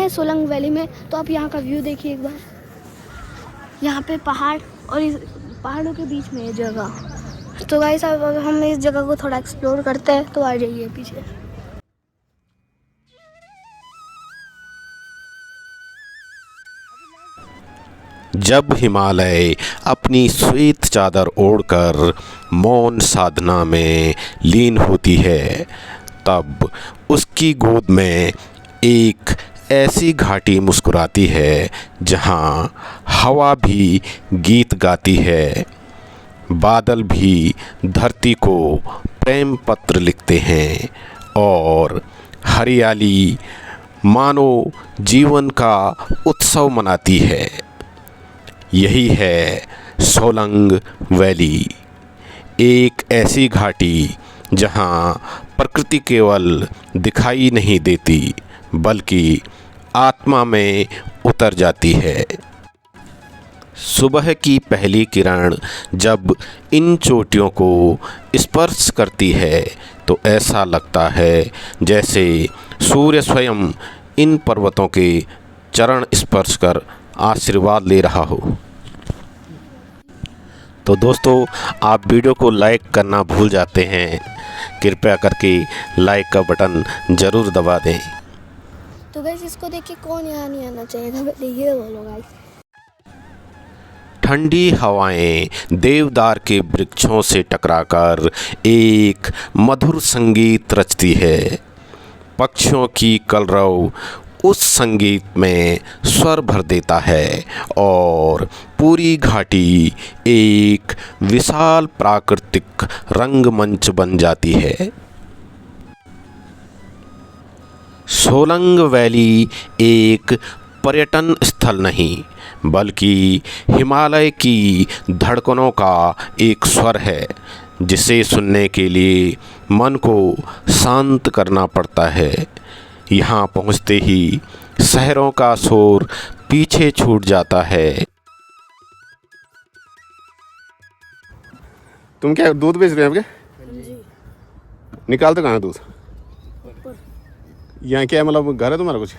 हैं सोलंग वैली में, तो आप यहाँ का व्यू देखिए एक बार। यहाँ पे पहाड़ और इस पहाड़ों के बीच में ये जगह। तो गाइस अब हम इस जगह को थोड़ा एक्सप्लोर करते हैं, तो आ जाइए पीछे। जब हिमालय अपनी श्वेत चादर ओढ़कर मौन साधना में लीन होती है, तब उसकी गोद में एक ऐसी घाटी मुस्कुराती है जहाँ हवा भी गीत गाती है, बादल भी धरती को प्रेम पत्र लिखते हैं और हरियाली मानो जीवन का उत्सव मनाती है। यही है सोलंग वैली, एक ऐसी घाटी जहाँ प्रकृति केवल दिखाई नहीं देती बल्कि आत्मा में उतर जाती है। सुबह की पहली किरण जब इन चोटियों को स्पर्श करती है तो ऐसा लगता है जैसे सूर्य स्वयं इन पर्वतों के चरण स्पर्श कर आशीर्वाद ले रहा हो। तो दोस्तों, आप वीडियो को लाइक करना भूल जाते हैं, कृपया करके लाइक का बटन ज़रूर दबा दें। तो गाइस इसको देख के कौन यहाँ नहीं आना चाहिए था, ये बोलो गाइस। ठंडी हवाएं देवदार के वृक्षों से टकराकर एक मधुर संगीत रचती है। पक्षियों की कलरव उस संगीत में स्वर भर देता है और पूरी घाटी एक विशाल प्राकृतिक रंगमंच बन जाती है। सोलंग वैली एक पर्यटन स्थल नहीं बल्कि हिमालय की धड़कनों का एक स्वर है, जिसे सुनने के लिए मन को शांत करना पड़ता है। यहाँ पहुँचते ही शहरों का शोर पीछे छूट जाता है। तुम क्या दूध बेच रहे हो क्या? जी। निकालते कहाँ दूध? यहाँ क्या है, मतलब घर है तुम्हारा कुछ?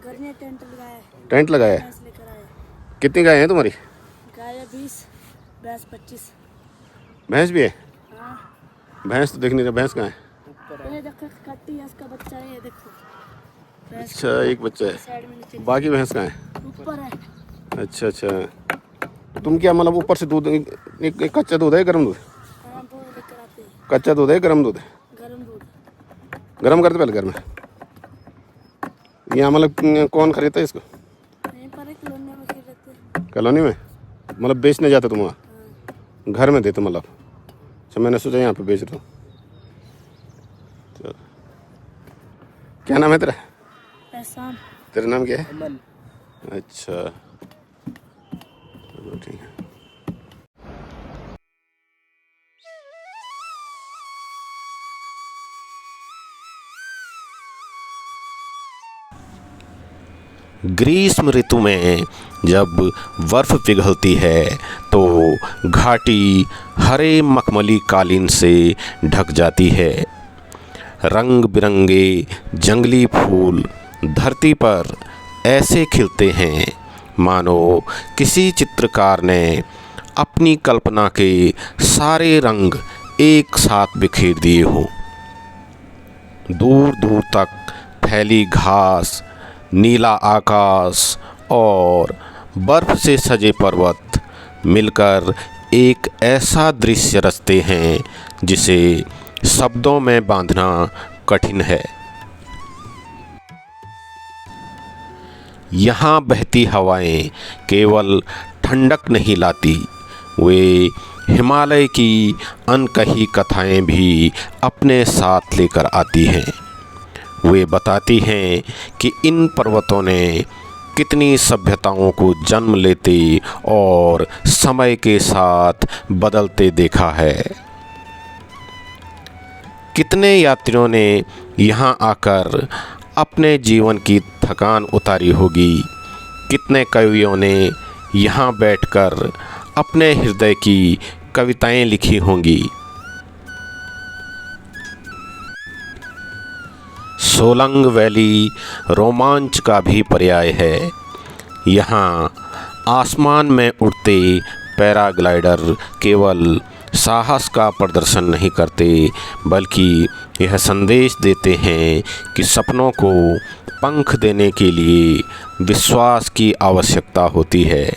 घर में टेंट लगाया है। टेंट लगाया है? भैंस लेकर आए। कितनी गाय हैं तुम्हारी? गाय 20, भैंस 25। भैंस भी है? हाँ। भैंस तो देख नहीं रहा, भैंस कहाँ है? ये देखो कट्टी है, इसका बच्चा है, ये देखो। अच्छा, एक बच्चा है। साइड में नीचे बाकी भैंस कहाँ है? ऊपर है। अच्छा अच्छा। तुम क्या मतलब ऊपर से दूध एक कच्चा दूध है, गर्म दूध? हाँ, वो लेकर आते हैं। कच्चा दूध है, गर्म दूध है? गर्म दूध। गर्म करते पहले घर में। यहाँ मतलब कौन खरीदता है इसको? यहीं पर एक कॉलोनी में खरीदते हैं। कॉलोनी में? मतलब बेचने जाते तुम वहाँ? हाँ। घर में देते मतलब? अच्छा, मैंने सोचा यहाँ पे बेच रहा हूँ। चलो, क्या नाम है तेरा? एहसान। तेरा नाम क्या है? अमन। अच्छा, चलो ठीक है। ग्रीष्म ऋतु में जब बर्फ़ पिघलती है तो घाटी हरे मखमली कालीन से ढक जाती है। रंग बिरंगे जंगली फूल धरती पर ऐसे खिलते हैं मानो किसी चित्रकार ने अपनी कल्पना के सारे रंग एक साथ बिखेर दिए हों। दूर दूर तक फैली घास, नीला आकाश और बर्फ से सजे पर्वत मिलकर एक ऐसा दृश्य रचते हैं जिसे शब्दों में बांधना कठिन है। यहाँ बहती हवाएं केवल ठंडक नहीं लाती, वे हिमालय की अनकही कथाएं भी अपने साथ लेकर आती हैं। वे बताती हैं कि इन पर्वतों ने कितनी सभ्यताओं को जन्म लेते और समय के साथ बदलते देखा है। कितने यात्रियों ने यहाँ आकर अपने जीवन की थकान उतारी होगी, कितने कवियों ने यहाँ बैठकर अपने हृदय की कविताएं लिखी होंगी। सोलंग वैली रोमांच का भी पर्याय है। यहाँ आसमान में उड़ते पैराग्लाइडर केवल साहस का प्रदर्शन नहीं करते, बल्कि यह संदेश देते हैं कि सपनों को पंख देने के लिए विश्वास की आवश्यकता होती है।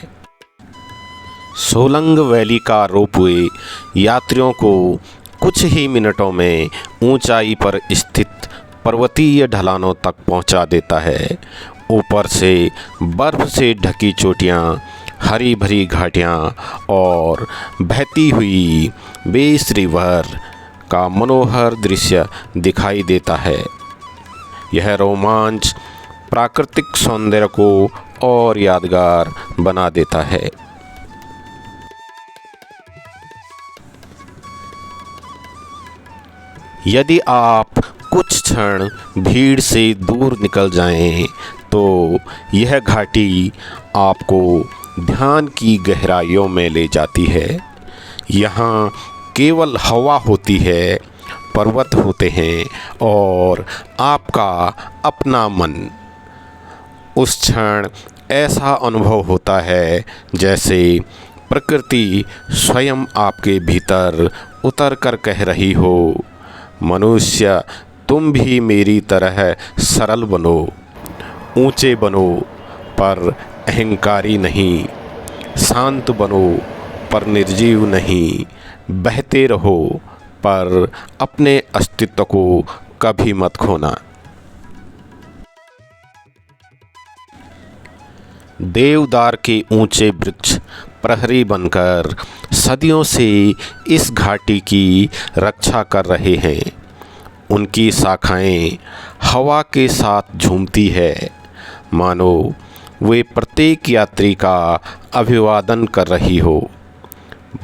सोलंग वैली का रोपवे यात्रियों को कुछ ही मिनटों में ऊंचाई पर स्थित पर्वतीय ढलानों तक पहुंचा देता है। ऊपर से बर्फ़ से ढकी चोटियां, हरी भरी घाटियां और बहती हुई बेस रिवर का मनोहर दृश्य दिखाई देता है। यह रोमांच प्राकृतिक सौंदर्य को और यादगार बना देता है। यदि आप कुछ क्षण भीड़ से दूर निकल जाएं, तो यह घाटी आपको ध्यान की गहराइयों में ले जाती है। यहाँ केवल हवा होती है, पर्वत होते हैं और आपका अपना मन। उस क्षण ऐसा अनुभव होता है जैसे प्रकृति स्वयं आपके भीतर उतर कर कह रही हो, मनुष्य तुम भी मेरी तरह सरल बनो, ऊंचे बनो पर अहंकारी नहीं, शांत बनो पर निर्जीव नहीं, बहते रहो पर अपने अस्तित्व को कभी मत खोना। देवदार के ऊंचे वृक्ष प्रहरी बनकर सदियों से इस घाटी की रक्षा कर रहे हैं। उनकी शाखाएं हवा के साथ झूमती है, मानो वे प्रत्येक यात्री का अभिवादन कर रही हो।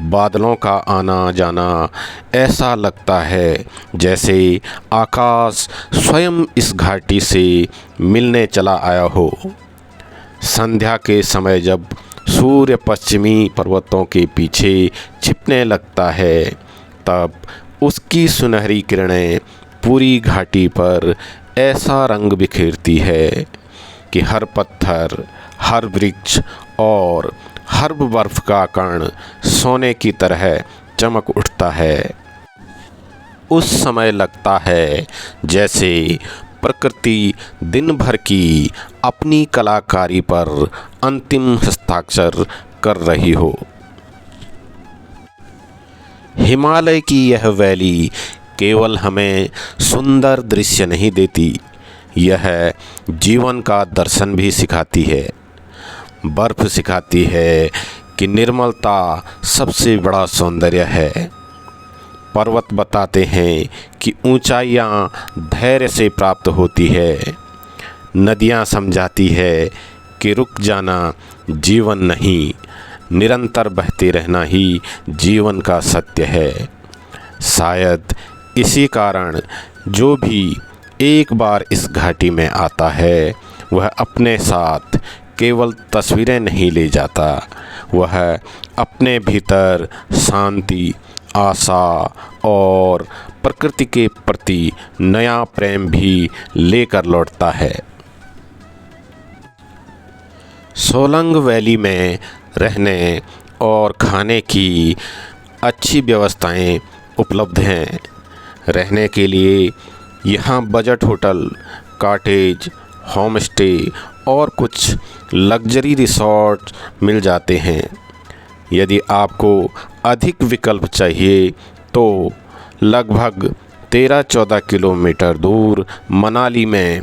बादलों का आना जाना ऐसा लगता है जैसे आकाश स्वयं इस घाटी से मिलने चला आया हो। संध्या के समय जब सूर्य पश्चिमी पर्वतों के पीछे छिपने लगता है, तब उसकी सुनहरी किरणें पूरी घाटी पर ऐसा रंग बिखेरती है कि हर पत्थर, हर वृक्ष और हर बर्फ का कण सोने की तरह चमक उठता है। उस समय लगता है जैसे प्रकृति दिन भर की अपनी कलाकारी पर अंतिम हस्ताक्षर कर रही हो। हिमालय की यह वैली केवल हमें सुंदर दृश्य नहीं देती, यह जीवन का दर्शन भी सिखाती है। बर्फ सिखाती है कि निर्मलता सबसे बड़ा सौंदर्य है। पर्वत बताते हैं कि ऊंचाइयां धैर्य से प्राप्त होती है। नदियां समझाती है कि रुक जाना जीवन नहीं, निरंतर बहते रहना ही जीवन का सत्य है। शायद इसी कारण जो भी एक बार इस घाटी में आता है, वह अपने साथ केवल तस्वीरें नहीं ले जाता, वह अपने भीतर शांति, आशा और प्रकृति के प्रति नया प्रेम भी लेकर लौटता है। सोलंग वैली में रहने और खाने की अच्छी व्यवस्थाएं उपलब्ध हैं। रहने के लिए यहाँ budget hotel, cottage, home stay और कुछ लग्जरी रिसॉर्ट मिल जाते हैं। यदि आपको अधिक विकल्प चाहिए तो लगभग 13-14 किलोमीटर दूर मनाली में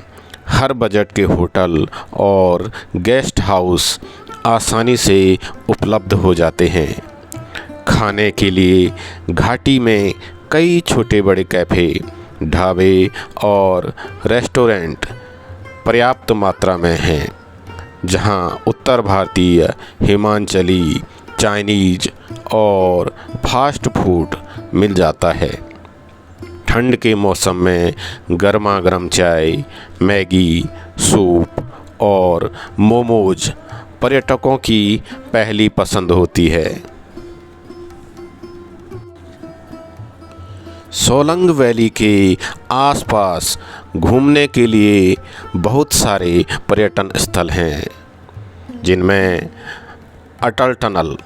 हर बजट के होटल और गेस्ट हाउस आसानी से उपलब्ध हो जाते हैं। खाने के लिए घाटी में कई छोटे बड़े कैफ़े, ढाबे और रेस्टोरेंट पर्याप्त मात्रा में हैं, जहां उत्तर भारतीय, हिमाचली, चाइनीज और फास्ट फूड मिल जाता है। ठंड के मौसम में गर्मा गर्म चाय, मैगी, सूप और मोमोज पर्यटकों की पहली पसंद होती है। सोलंग वैली के आसपास घूमने के लिए बहुत सारे पर्यटन स्थल हैं, जिनमें अटल टनल,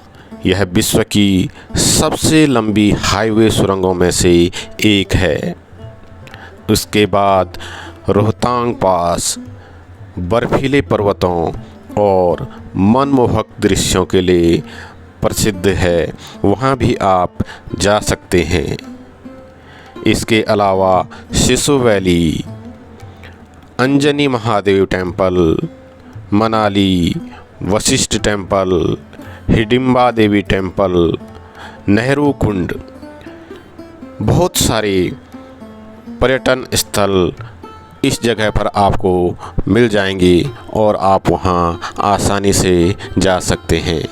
यह विश्व की सबसे लंबी हाईवे सुरंगों में से एक है। उसके बाद रोहतांग पास बर्फीले पर्वतों और मनमोहक दृश्यों के लिए प्रसिद्ध है, वहाँ भी आप जा सकते हैं। इसके अलावा Sissu valley, Anjani Mahadev temple, Manali, Vashisht temple, Hidimba Devi temple, Nehru Kund, बहुत सारे पर्यटन स्थल इस जगह पर आपको मिल जाएंगे और आप वहां आसानी से जा सकते हैं।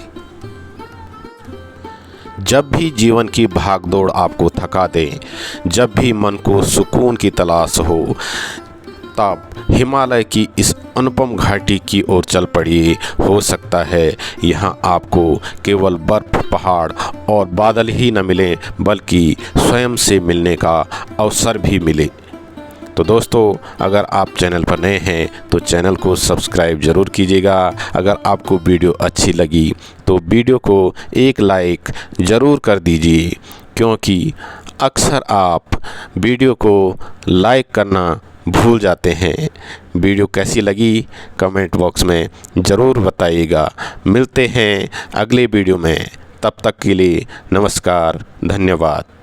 जब भी जीवन की भागदौड़ आपको थका दे, जब भी मन को सुकून की तलाश हो, तब हिमालय की इस अनुपम घाटी की ओर चल पड़िए। हो सकता है यहाँ आपको केवल बर्फ, पहाड़ और बादल ही न मिले, बल्कि स्वयं से मिलने का अवसर भी मिले। तो दोस्तों, अगर आप चैनल पर नए हैं तो चैनल को सब्सक्राइब ज़रूर कीजिएगा। अगर आपको वीडियो अच्छी लगी तो वीडियो को एक लाइक ज़रूर कर दीजिए, क्योंकि अक्सर आप वीडियो को लाइक करना भूल जाते हैं। वीडियो कैसी लगी कमेंट बॉक्स में ज़रूर बताइएगा। मिलते हैं अगले वीडियो में, तब तक के लिए नमस्कार, धन्यवाद।